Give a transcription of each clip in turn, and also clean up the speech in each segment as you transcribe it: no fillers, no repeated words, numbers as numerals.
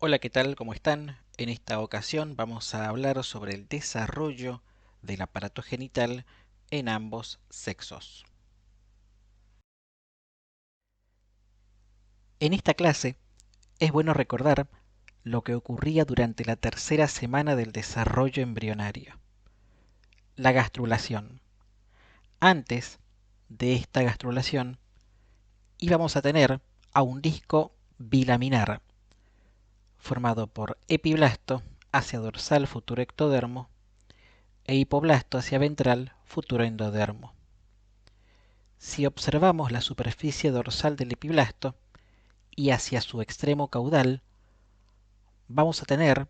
Hola, ¿qué tal? ¿Cómo están? En esta ocasión vamos a hablar sobre el desarrollo del aparato genital en ambos sexos. En esta clase es bueno recordar lo que ocurría durante la tercera semana del desarrollo embrionario, la gastrulación. Antes de esta gastrulación íbamos a tener a un disco bilaminar formado por epiblasto hacia dorsal futuro ectodermo e hipoblasto hacia ventral futuro endodermo. Si observamos la superficie dorsal del epiblasto y hacia su extremo caudal, vamos a tener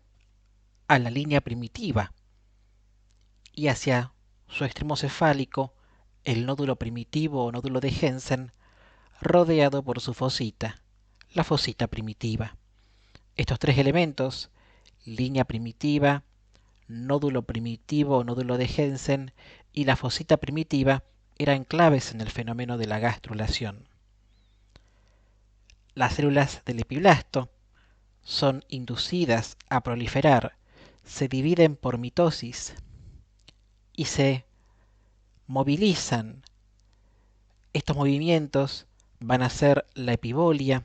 a la línea primitiva y hacia su extremo cefálico el nódulo primitivo o nódulo de Hensen rodeado por su fosita, la fosita primitiva. Estos tres elementos, línea primitiva, nódulo primitivo o nódulo de Hensen y la fosita primitiva, eran claves en el fenómeno de la gastrulación. Las células del epiblasto son inducidas a proliferar, se dividen por mitosis y se movilizan. Estos movimientos van a ser la epibolia,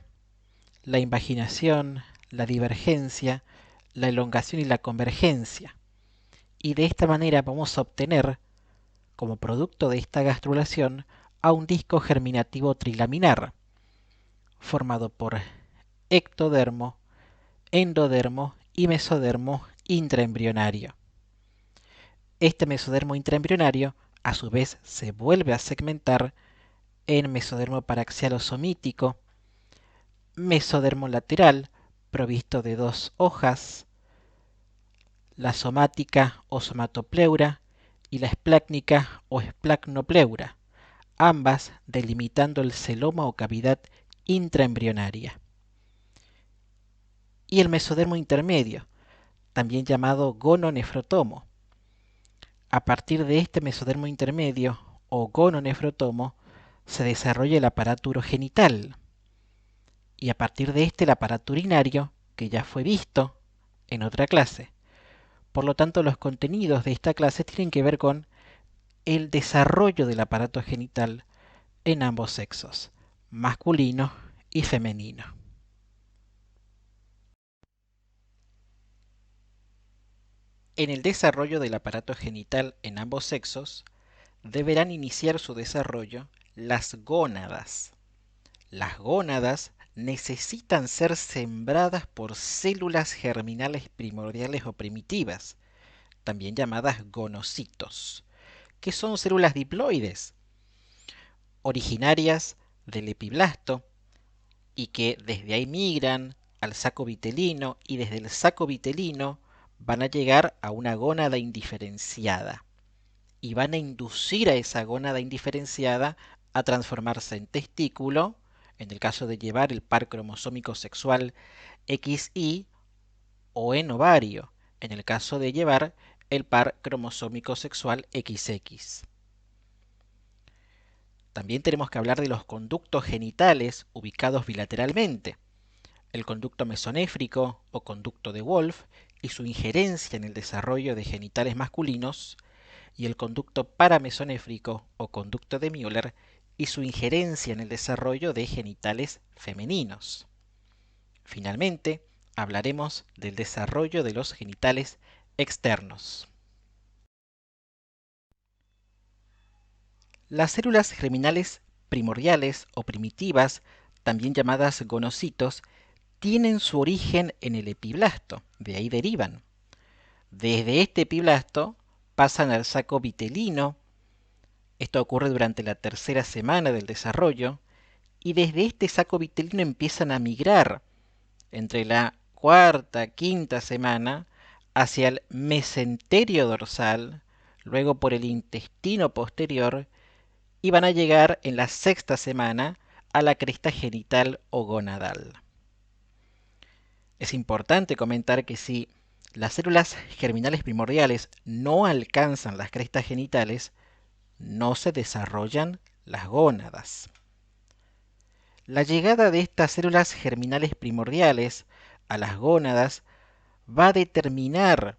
la invaginación, la divergencia, la elongación y la convergencia. Y de esta manera vamos a obtener, como producto de esta gastrulación, a un disco germinativo trilaminar, formado por ectodermo, endodermo y mesodermo intraembrionario. Este mesodermo intraembrionario a su vez se vuelve a segmentar en mesodermo paraxial o somítico, mesodermo lateral provisto de dos hojas, la somática o somatopleura y la esplácnica o esplacnopleura, ambas delimitando el celoma o cavidad intraembrionaria. Y el mesodermo intermedio, también llamado gononefrotomo. A partir de este mesodermo intermedio o gononefrotomo se desarrolla el aparato urogenital y a partir de este el aparato urinario, que ya fue visto en otra clase. Por lo tanto, los contenidos de esta clase tienen que ver con el desarrollo del aparato genital en ambos sexos, masculino y femenino. En el desarrollo del aparato genital en ambos sexos, deberán iniciar su desarrollo las gónadas. Las gónadas necesitan ser sembradas por células germinales primordiales o primitivas, también llamadas gonocitos, que son células diploides, originarias del epiblasto y que desde ahí migran al saco vitelino y desde el saco vitelino van a llegar a una gónada indiferenciada y van a inducir a esa gónada indiferenciada a transformarse en testículo, en el caso de llevar el par cromosómico sexual XY, o en ovario, en el caso de llevar el par cromosómico sexual XX. También tenemos que hablar de los conductos genitales ubicados bilateralmente, el conducto mesonéfrico o conducto de Wolff y su injerencia en el desarrollo de genitales masculinos, y el conducto paramesonéfrico o conducto de Müller y su injerencia en el desarrollo de genitales femeninos. Finalmente, hablaremos del desarrollo de los genitales externos. Las células germinales primordiales o primitivas, también llamadas gonocitos, tienen su origen en el epiblasto, de ahí derivan. Desde este epiblasto pasan al saco vitelino, esto ocurre durante la tercera semana del desarrollo, y desde este saco vitelino empiezan a migrar entre la cuarta, quinta semana hacia el mesenterio dorsal, luego por el intestino posterior, y van a llegar en la sexta semana a la cresta genital o gonadal. Es importante comentar que si las células germinales primordiales no alcanzan las crestas genitales, no se desarrollan las gónadas. La llegada de estas células germinales primordiales a las gónadas va a determinar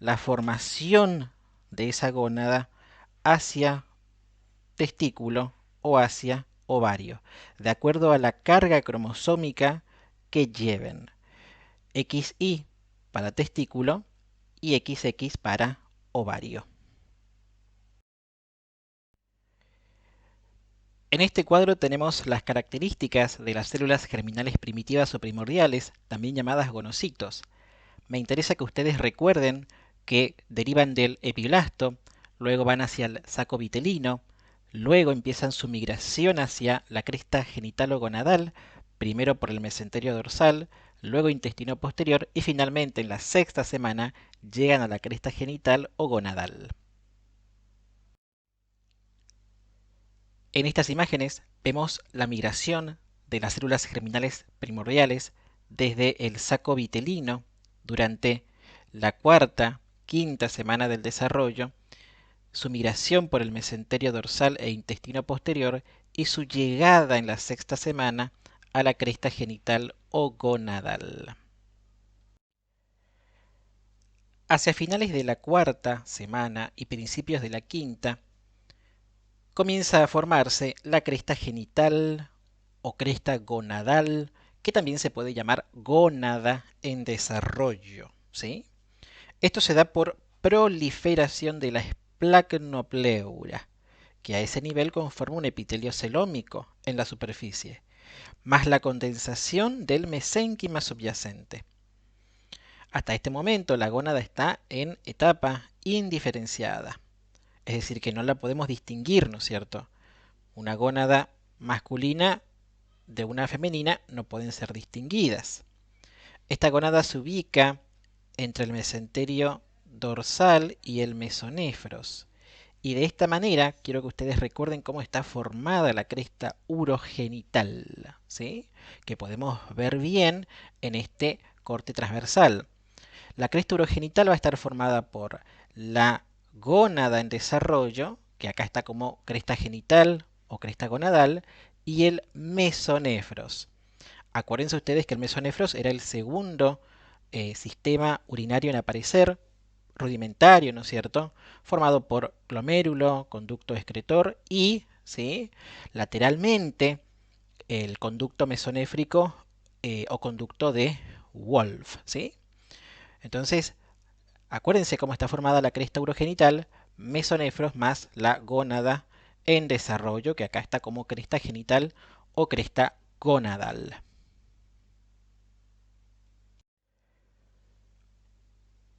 la formación de esa gónada hacia testículo o hacia ovario, de acuerdo a la carga cromosómica que lleven. XY para testículo y XX para ovario. En este cuadro tenemos las características de las células germinales primitivas o primordiales, también llamadas gonocitos. Me interesa que ustedes recuerden que derivan del epiblasto, luego van hacia el saco vitelino, luego empiezan su migración hacia la cresta genitalo-gonadal, primero por el mesenterio dorsal, luego intestino posterior y finalmente en la sexta semana llegan a la cresta genital o gonadal. En estas imágenes vemos la migración de las células germinales primordiales desde el saco vitelino durante la cuarta, quinta semana del desarrollo, su migración por el mesenterio dorsal e intestino posterior y su llegada en la sexta semana a la cresta genital o gonadal. Hacia finales de la cuarta semana y principios de la quinta, comienza a formarse la cresta genital o cresta gonadal, que también se puede llamar gónada en desarrollo, ¿sí? Esto se da por proliferación de la esplacnopleura, que a ese nivel conforma un epitelio celómico en la superficie, más la condensación del mesénquima subyacente. Hasta este momento la gónada está en etapa indiferenciada, es decir, que no la podemos distinguir, ¿no es cierto? Una gónada masculina de una femenina no pueden ser distinguidas. Esta gónada se ubica entre el mesenterio dorsal y el mesonefros. Y de esta manera quiero que ustedes recuerden cómo está formada la cresta urogenital, ¿sí? Que podemos ver bien en este corte transversal. La cresta urogenital va a estar formada por la gónada en desarrollo, que acá está como cresta genital o cresta gonadal, y el mesonefros. Acuérdense ustedes que el mesonefros era el segundo sistema urinario en aparecer, rudimentario, ¿no es cierto? Formado por glomérulo, conducto excretor y, ¿sí?, lateralmente el conducto mesonéfrico o conducto de Wolff, ¿sí? Entonces, acuérdense cómo está formada la cresta urogenital, mesonefros más la gónada en desarrollo, que acá está como cresta genital o cresta gonadal.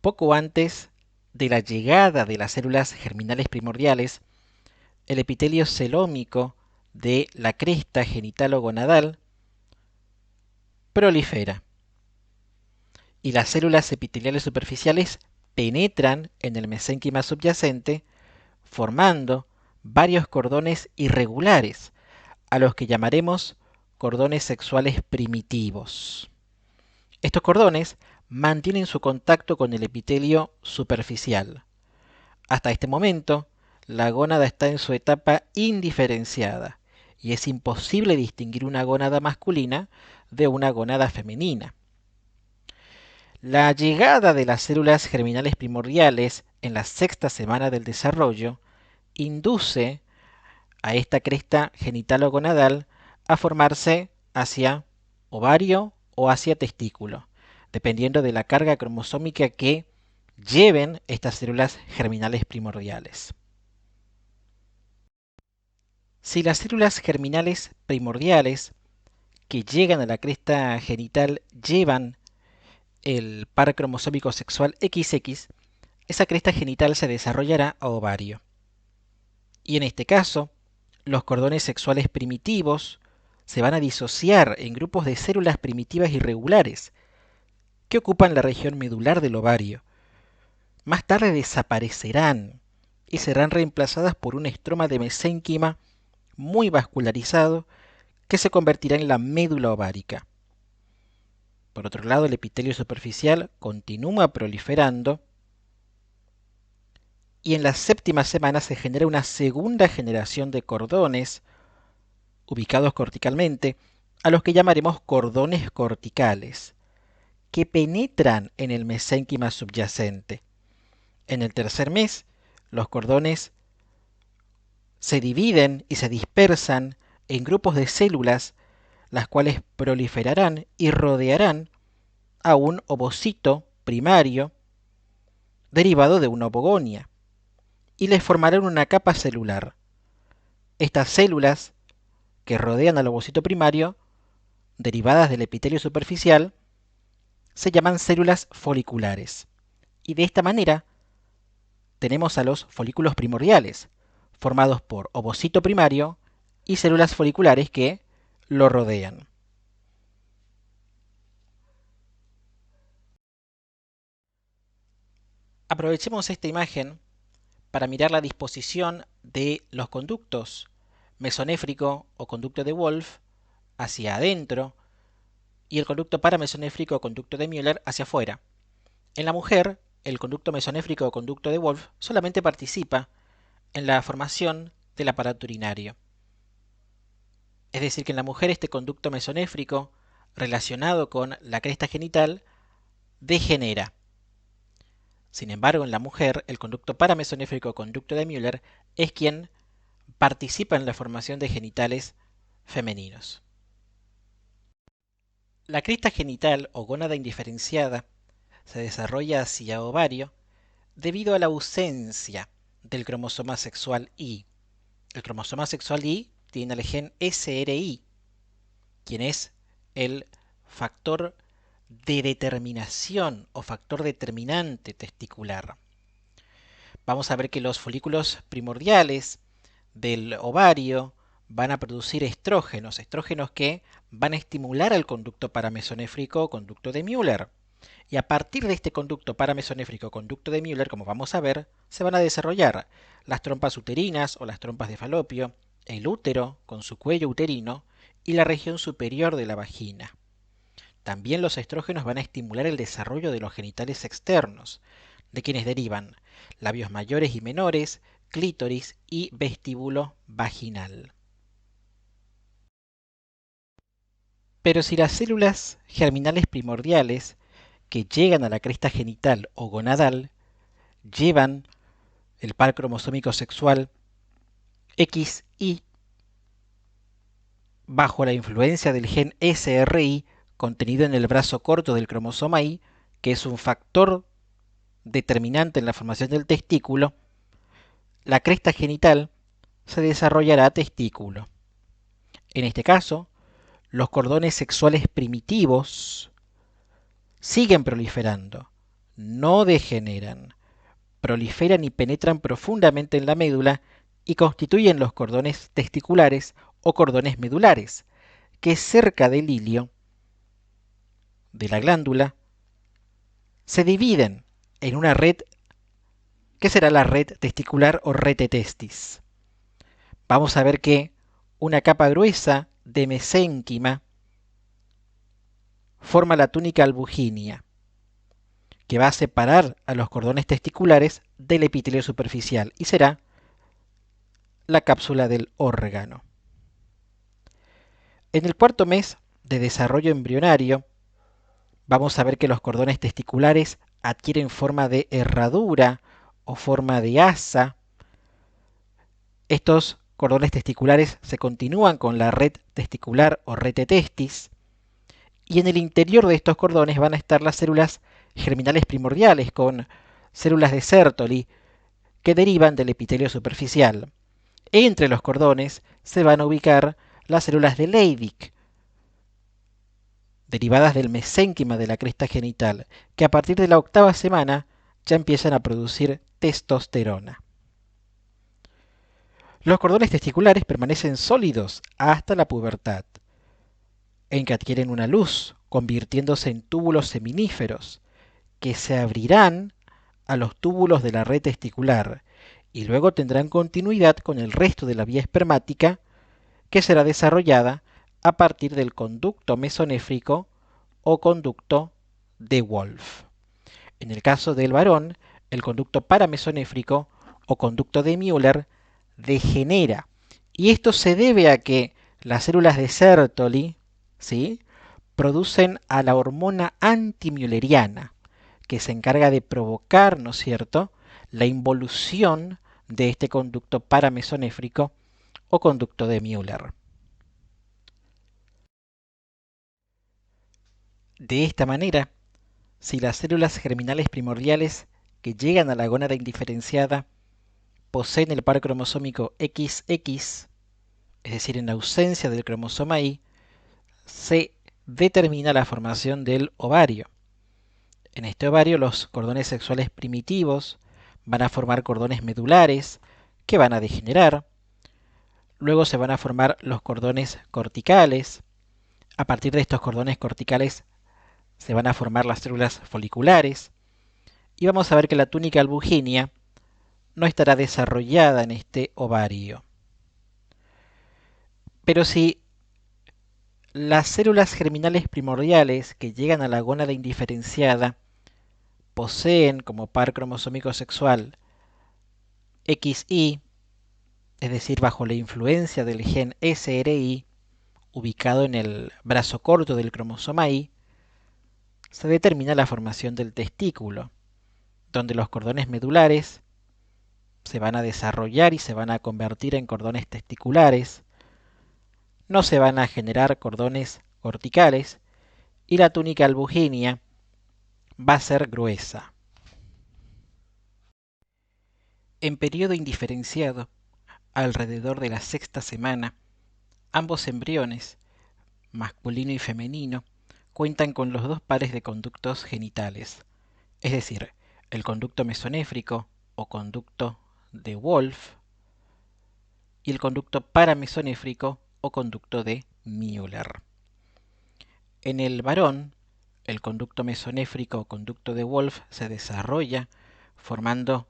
Poco antes de la llegada de las células germinales primordiales, el epitelio celómico de la cresta genitalo-gonadal prolifera y las células epiteliales superficiales penetran en el mesénquima subyacente formando varios cordones irregulares, a los que llamaremos cordones sexuales primitivos. Estos cordones mantienen su contacto con el epitelio superficial. Hasta este momento, la gónada está en su etapa indiferenciada y es imposible distinguir una gónada masculina de una gónada femenina. La llegada de las células germinales primordiales en la sexta semana del desarrollo induce a esta cresta genitalo-gonadal a formarse hacia ovario o hacia testículo, dependiendo de la carga cromosómica que lleven estas células germinales primordiales. Si las células germinales primordiales que llegan a la cresta genital llevan el par cromosómico sexual XX, esa cresta genital se desarrollará a ovario. Y en este caso, los cordones sexuales primitivos se van a disociar en grupos de células primitivas irregulares que ocupan la región medular del ovario. Más tarde desaparecerán y serán reemplazadas por un estroma de mesénquima muy vascularizado que se convertirá en la médula ovárica. Por otro lado, el epitelio superficial continúa proliferando y en la séptima semana se genera una segunda generación de cordones ubicados corticalmente, a los que llamaremos cordones corticales, que penetran en el mesénquima subyacente. En el tercer mes, los cordones se dividen y se dispersan en grupos de células, las cuales proliferarán y rodearán a un ovocito primario derivado de una ovogonia y les formarán una capa celular. Estas células que rodean al ovocito primario, derivadas del epitelio superficial, se llaman células foliculares. Y de esta manera tenemos a los folículos primordiales, formados por ovocito primario y células foliculares que lo rodean. Aprovechemos esta imagen para mirar la disposición de los conductos mesonéfrico o conducto de Wolff hacia adentro y el conducto paramesonéfrico o conducto de Müller hacia afuera. En la mujer, el conducto mesonéfrico o conducto de Wolff solamente participa en la formación del aparato urinario. Es decir, que en la mujer este conducto mesonéfrico relacionado con la cresta genital degenera. Sin embargo, en la mujer, el conducto paramesonéfrico o conducto de Müller es quien participa en la formación de genitales femeninos. La cresta genital o gónada indiferenciada se desarrolla hacia ovario debido a la ausencia del cromosoma sexual Y. El cromosoma sexual Y tiene el gen SRY, quien es el factor de determinación o factor determinante testicular. Vamos a ver que los folículos primordiales del ovario van a producir estrógenos que van a estimular al conducto paramesonéfrico o conducto de Müller. Y a partir de este conducto paramesonéfrico o conducto de Müller, como vamos a ver, se van a desarrollar las trompas uterinas o las trompas de falopio, el útero con su cuello uterino y la región superior de la vagina. También los estrógenos van a estimular el desarrollo de los genitales externos, de quienes derivan labios mayores y menores, clítoris y vestíbulo vaginal. Pero si las células germinales primordiales que llegan a la cresta genital o gonadal llevan el par cromosómico sexual XY bajo la influencia del gen SRY contenido en el brazo corto del cromosoma Y, que es un factor determinante en la formación del testículo, la cresta genital se desarrollará testículo. En este caso, los cordones sexuales primitivos siguen proliferando, no degeneran, proliferan y penetran profundamente en la médula y constituyen los cordones testiculares o cordones medulares, que cerca del hilio de la glándula se dividen en una red que será la red testicular o rete testis. Vamos a ver que una capa gruesa de mesénquima forma la túnica albuginia, que va a separar a los cordones testiculares del epitelio superficial y será la cápsula del órgano. En el cuarto mes de desarrollo embrionario, vamos a ver que los cordones testiculares adquieren forma de herradura o forma de asa. Estos cordones testiculares se continúan con la red testicular o rete testis, y en el interior de estos cordones van a estar las células germinales primordiales con células de Sertoli que derivan del epitelio superficial. Entre los cordones se van a ubicar las células de Leydig, derivadas del mesénquima de la cresta genital, que a partir de la octava semana ya empiezan a producir testosterona. Los cordones testiculares permanecen sólidos hasta la pubertad, en que adquieren una luz, convirtiéndose en túbulos seminíferos, que se abrirán a los túbulos de la red testicular y luego tendrán continuidad con el resto de la vía espermática, que será desarrollada a partir del conducto mesonéfrico o conducto de Wolff. En el caso del varón, el conducto paramesonéfrico o conducto de Müller degenera, y esto se debe a que las células de Sertoli, ¿sí?, producen a la hormona antimülleriana, que se encarga de provocar, ¿no es cierto?, la involución de este conducto paramesonéfrico o conducto de Müller. De esta manera, si las células germinales primordiales que llegan a la gónada indiferenciada poseen el par cromosómico XX, es decir, en ausencia del cromosoma Y, se determina la formación del ovario. En este ovario los cordones sexuales primitivos van a formar cordones medulares que van a degenerar. Luego se van a formar los cordones corticales. A partir de estos cordones corticales se van a formar las células foliculares. Y vamos a ver que la túnica albuginea no estará desarrollada en este ovario. Pero si las células germinales primordiales que llegan a la gónada indiferenciada poseen como par cromosómico sexual XY, es decir, bajo la influencia del gen SRY, ubicado en el brazo corto del cromosoma Y, se determina la formación del testículo, donde los cordones medulares se van a desarrollar y se van a convertir en cordones testiculares, no se van a generar cordones corticales y la túnica albuginea va a ser gruesa. En periodo indiferenciado, alrededor de la sexta semana, ambos embriones, masculino y femenino, cuentan con los dos pares de conductos genitales, es decir, el conducto mesonéfrico o conducto de Wolff y el conducto paramesonéfrico o conducto de Müller. En el varón, el conducto mesonéfrico o conducto de Wolff se desarrolla formando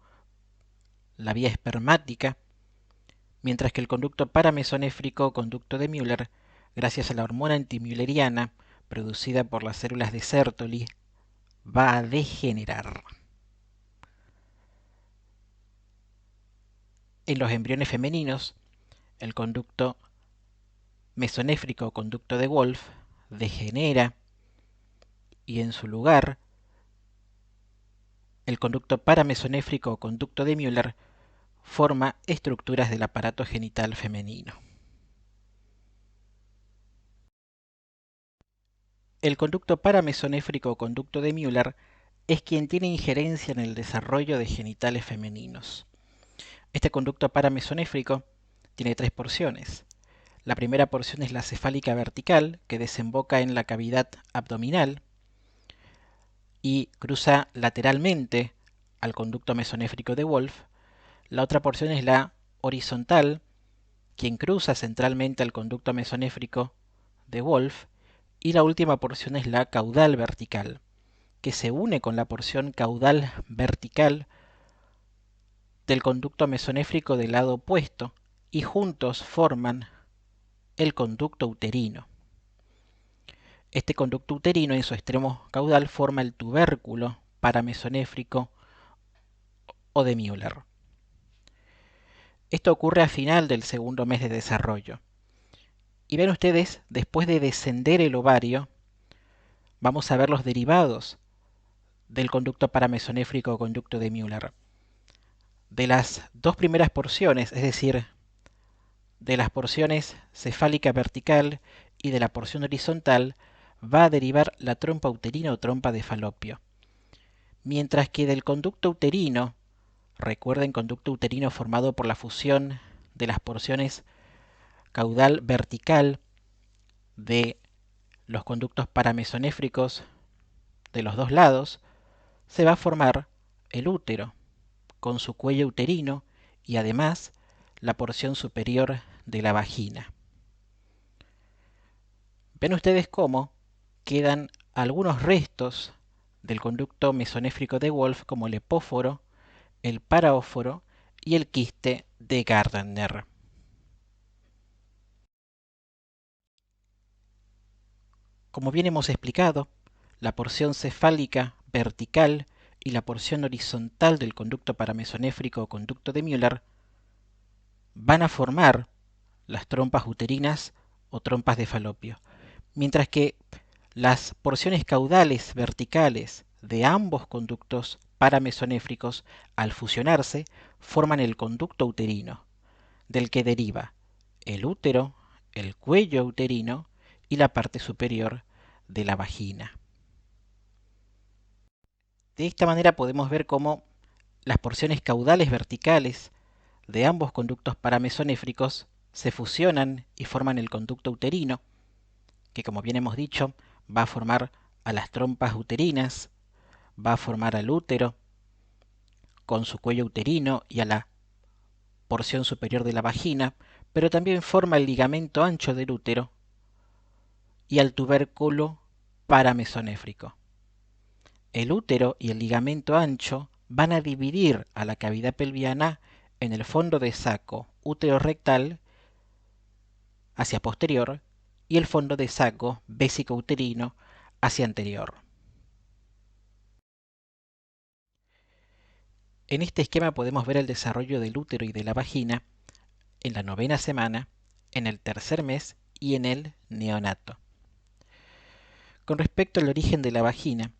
la vía espermática, mientras que el conducto paramesonéfrico o conducto de Müller, gracias a la hormona antimülleriana producida por las células de Sertoli, va a degenerar. En los embriones femeninos, el conducto mesonéfrico o conducto de Wolff degenera y en su lugar el conducto paramesonéfrico o conducto de Müller forma estructuras del aparato genital femenino. El conducto paramesonéfrico o conducto de Müller es quien tiene injerencia en el desarrollo de genitales femeninos. Este conducto paramesonéfrico tiene tres porciones. La primera porción es la cefálica vertical, que desemboca en la cavidad abdominal y cruza lateralmente al conducto mesonéfrico de Wolff. La otra porción es la horizontal, quien cruza centralmente al conducto mesonéfrico de Wolff. Y la última porción es la caudal vertical, que se une con la porción caudal vertical del conducto mesonéfrico del lado opuesto y juntos forman el conducto uterino. Este conducto uterino en su extremo caudal forma el tubérculo paramesonéfrico o de Müller. Esto ocurre a final del segundo mes de desarrollo. Y ven ustedes, después de descender el ovario, vamos a ver los derivados del conducto paramesonéfrico o conducto de Müller. De las dos primeras porciones, es decir, de las porciones cefálica vertical y de la porción horizontal, va a derivar la trompa uterina o trompa de Falopio. Mientras que del conducto uterino, recuerden, conducto uterino formado por la fusión de las porciones caudal vertical de los conductos paramesonéfricos de los dos lados, se va a formar el útero, con su cuello uterino y además la porción superior de la vagina. Ven ustedes cómo quedan algunos restos del conducto mesonéfrico de Wolff, como el epóforo, el paraóforo y el quiste de Gardner. Como bien hemos explicado, la porción cefálica vertical y la porción horizontal del conducto paramesonéfrico o conducto de Müller van a formar las trompas uterinas o trompas de Falopio, mientras que Las porciones caudales verticales de ambos conductos paramesonéfricos, al fusionarse, forman el conducto uterino, del que deriva el útero, el cuello uterino y la parte superior de la vagina. De esta manera podemos ver cómo las porciones caudales verticales de ambos conductos paramesonéfricos se fusionan y forman el conducto uterino, que como bien hemos dicho, va a formar a las trompas uterinas, va a formar al útero con su cuello uterino y a la porción superior de la vagina, pero también forma el ligamento ancho del útero y al tubérculo paramesonéfrico. El útero y el ligamento ancho van a dividir a la cavidad pelviana en el fondo de saco útero-rectal hacia posterior y el fondo de saco vésico-uterino hacia anterior. En este esquema podemos ver el desarrollo del útero y de la vagina en la 9ª semana, en el 3er mes y en el neonato. Con respecto al origen de la vagina,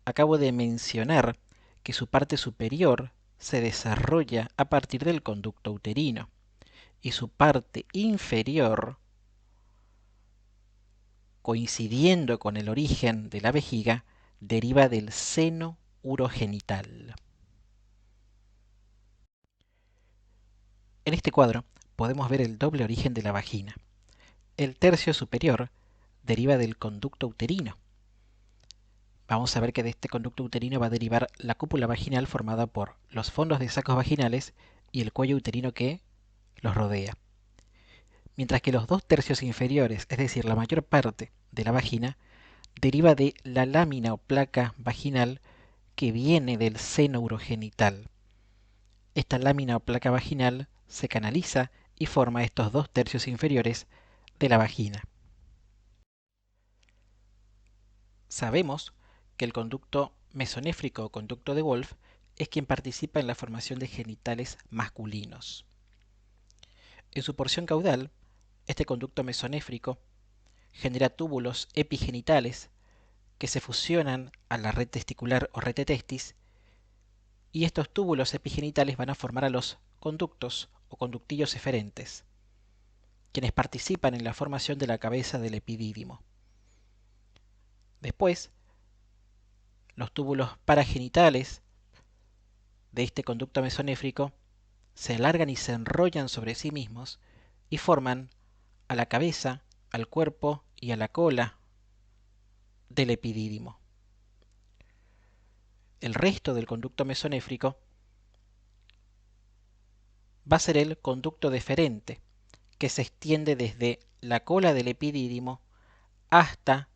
acabo de mencionar que su parte superior se desarrolla a partir del conducto uterino y su parte inferior, coincidiendo con el origen de la vejiga, deriva del seno urogenital. En este cuadro podemos ver el doble origen de la vagina. El tercio superior deriva del conducto uterino. Vamos a ver que de este conducto uterino va a derivar la cúpula vaginal formada por los fondos de sacos vaginales y el cuello uterino que los rodea. Mientras que los 2/3 inferiores, es decir, la mayor parte de la vagina, deriva de la lámina o placa vaginal que viene del seno urogenital. Esta lámina o placa vaginal se canaliza y forma estos 2/3 inferiores de la vagina. Sabemos que el conducto mesonéfrico o conducto de Wolff es quien participa en la formación de genitales masculinos. En su porción caudal, este conducto mesonéfrico genera túbulos epigenitales que se fusionan a la red testicular o red de testis, y estos túbulos epigenitales van a formar a los conductos o conductillos eferentes, quienes participan en la formación de la cabeza del epidídimo. Después, los túbulos paragenitales de este conducto mesonéfrico se alargan y se enrollan sobre sí mismos y forman a la cabeza, al cuerpo y a la cola del epidídimo. El resto del conducto mesonéfrico va a ser el conducto deferente, que se extiende desde la cola del epidídimo hasta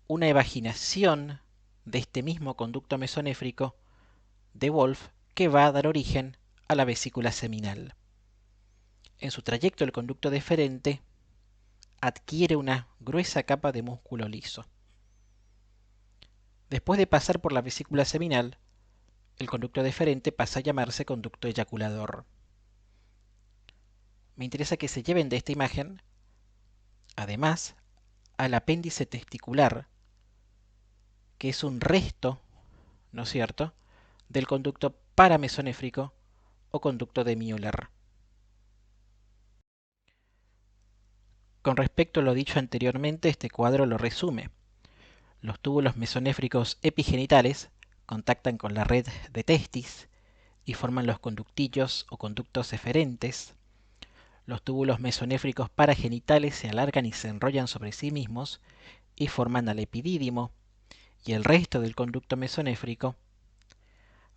una evaginación de este mismo conducto mesonéfrico de Wolff que va a dar origen a la vesícula seminal. En su trayecto el conducto deferente adquiere una gruesa capa de músculo liso. Después de pasar por la vesícula seminal, el conducto deferente pasa a llamarse conducto eyaculador. Me interesa que se lleven de esta imagen, además, al apéndice testicular, que es un resto, ¿no es cierto?, del conducto paramesonéfrico o conducto de Müller. Con respecto a lo dicho anteriormente, este cuadro lo resume. Los túbulos mesonéfricos epigenitales contactan con la red de testis y forman los conductillos o conductos eferentes. Los túbulos mesonéfricos paragenitales se alargan y se enrollan sobre sí mismos y forman al epidídimo, y el resto del conducto mesonéfrico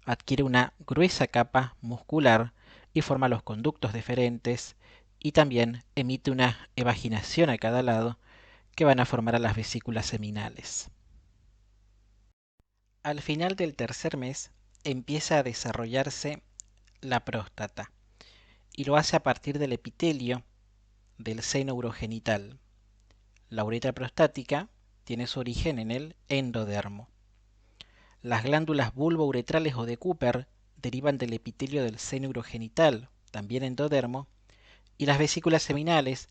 adquiere una gruesa capa muscular y forma los conductos deferentes y también emite una evaginación a cada lado que van a formar a las vesículas seminales. Al final del 3er mes empieza a desarrollarse la próstata y lo hace a partir del epitelio del seno urogenital. La uretra prostática tiene su origen en el endodermo. Las glándulas bulbouretrales o de Cooper derivan del epitelio del seno urogenital, también endodermo, y las vesículas seminales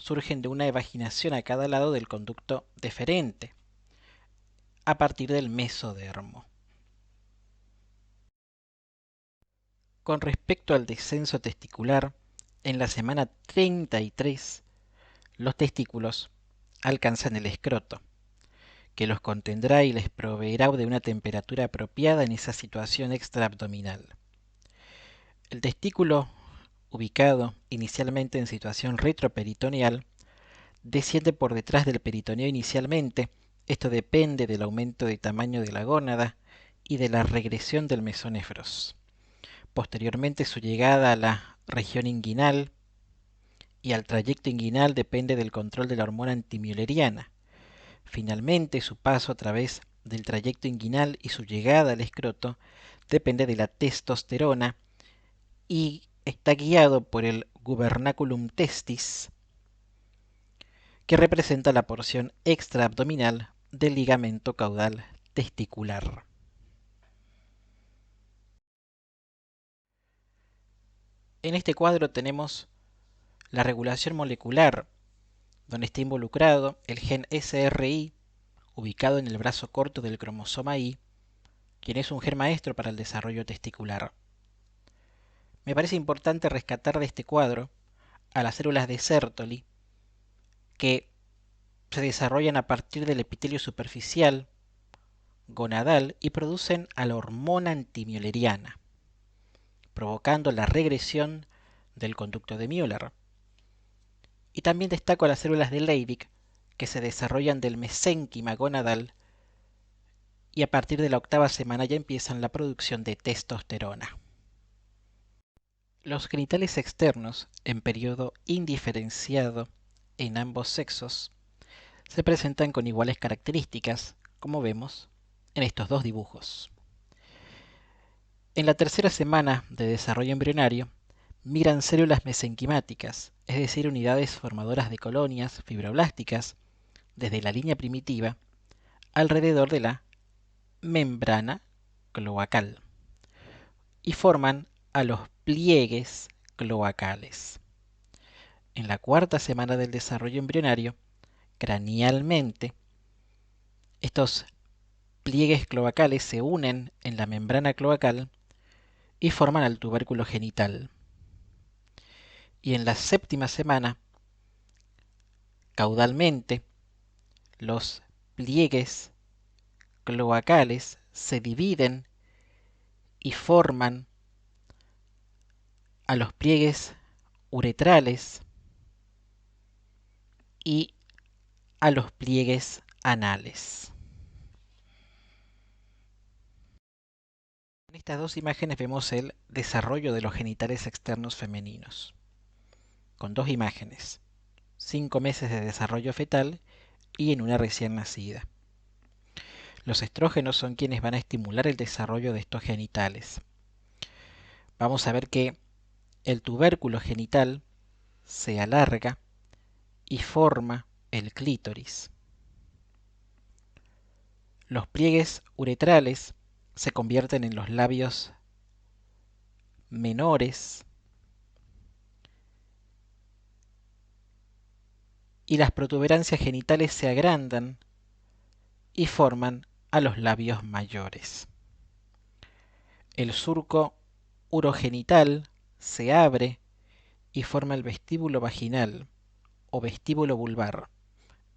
surgen de una evaginación a cada lado del conducto deferente, a partir del mesodermo. Con respecto al descenso testicular, en la semana 33, los testículos alcanzan el escroto, que los contendrá y les proveerá de una temperatura apropiada en esa situación extraabdominal. El testículo, ubicado inicialmente en situación retroperitoneal, desciende por detrás del peritoneo inicialmente. Esto depende del aumento de tamaño de la gónada y de la regresión del mesónefros. Posteriormente, su llegada a la región inguinal y al trayecto inguinal depende del control de la hormona antimülleriana. Finalmente, su paso a través del trayecto inguinal y su llegada al escroto depende de la testosterona y está guiado por el gubernaculum testis, que representa la porción extraabdominal del ligamento caudal testicular. En este cuadro tenemos la regulación molecular, donde está involucrado el gen SRI, ubicado en el brazo corto del cromosoma Y, quien es un gen maestro para el desarrollo testicular. Me parece importante rescatar de este cuadro a las células de Sertoli, que se desarrollan a partir del epitelio superficial gonadal y producen a la hormona antimülleriana, provocando la regresión del conducto de Müller. Y también destaco a las células de Leydig, que se desarrollan del mesénquima gonadal y a partir de la octava semana ya empiezan la producción de testosterona. Los genitales externos, en periodo indiferenciado en ambos sexos, se presentan con iguales características, como vemos en estos dos dibujos. En la tercera semana de desarrollo embrionario, migran células mesenquimáticas, es decir, unidades formadoras de colonias fibroblásticas, desde la línea primitiva alrededor de la membrana cloacal, y forman a los pliegues cloacales. En la cuarta semana del desarrollo embrionario, cranealmente, estos pliegues cloacales se unen en la membrana cloacal y forman al tubérculo genital. Y en la séptima semana, caudalmente, los pliegues cloacales se dividen y forman a los pliegues uretrales y a los pliegues anales. En estas dos imágenes vemos el desarrollo de los genitales externos femeninos, con dos imágenes, 5 meses de desarrollo fetal y en una recién nacida. Los estrógenos son quienes van a estimular el desarrollo de estos genitales. Vamos a ver que el tubérculo genital se alarga y forma el clítoris. Los pliegues uretrales se convierten en los labios menores y las protuberancias genitales se agrandan y forman a los labios mayores. El surco urogenital se abre y forma el vestíbulo vaginal o vestíbulo vulvar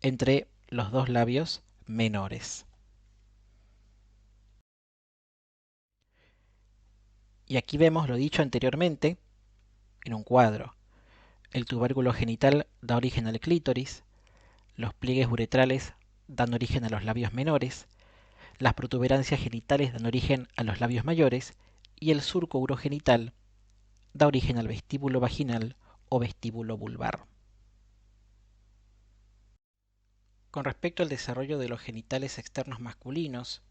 entre los dos labios menores. Y aquí vemos lo dicho anteriormente en un cuadro. El tubérculo genital da origen al clítoris, los pliegues uretrales dan origen a los labios menores, las protuberancias genitales dan origen a los labios mayores y el surco urogenital da origen al vestíbulo vaginal o vestíbulo vulvar. Con respecto al desarrollo de los genitales externos masculinos,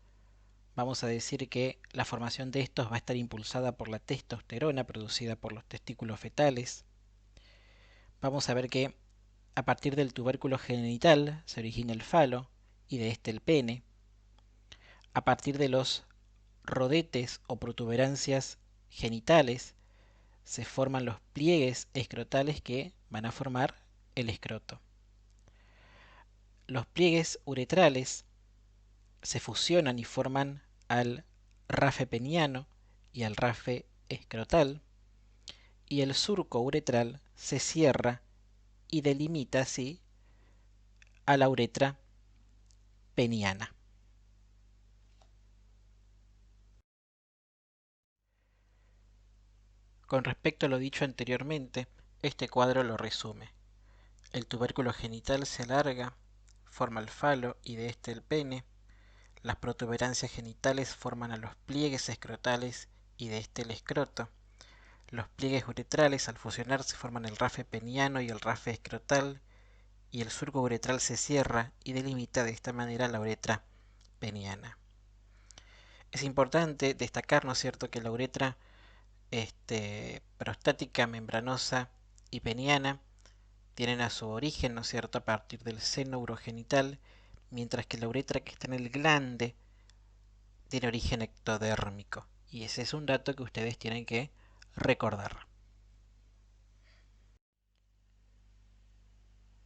vamos a decir que la formación de estos va a estar impulsada por la testosterona producida por los testículos fetales. Vamos a ver que a partir del tubérculo genital se origina el falo y de este el pene. A partir de los rodetes o protuberancias genitales se forman los pliegues escrotales que van a formar el escroto. Los pliegues uretrales se fusionan y forman al rafe peniano y al rafe escrotal, y el surco uretral se cierra y delimita así a la uretra peniana. Con respecto a lo dicho anteriormente, este cuadro lo resume. El tubérculo genital se alarga, forma el falo y de este el pene. Las protuberancias genitales forman a los pliegues escrotales y de este el escroto. Los pliegues uretrales al fusionarse forman el rafe peniano y el rafe escrotal, y el surco uretral se cierra y delimita de esta manera la uretra peniana. Es importante destacar, ¿no es cierto?, que la uretra prostática, membranosa y peniana tienen a su origen, ¿no es cierto?, a partir del seno urogenital, mientras que la uretra que está en el glande tiene origen ectodérmico. Y ese es un dato que ustedes tienen que recordar.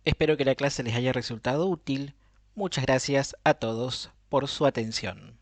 Espero que la clase les haya resultado útil. Muchas gracias a todos por su atención.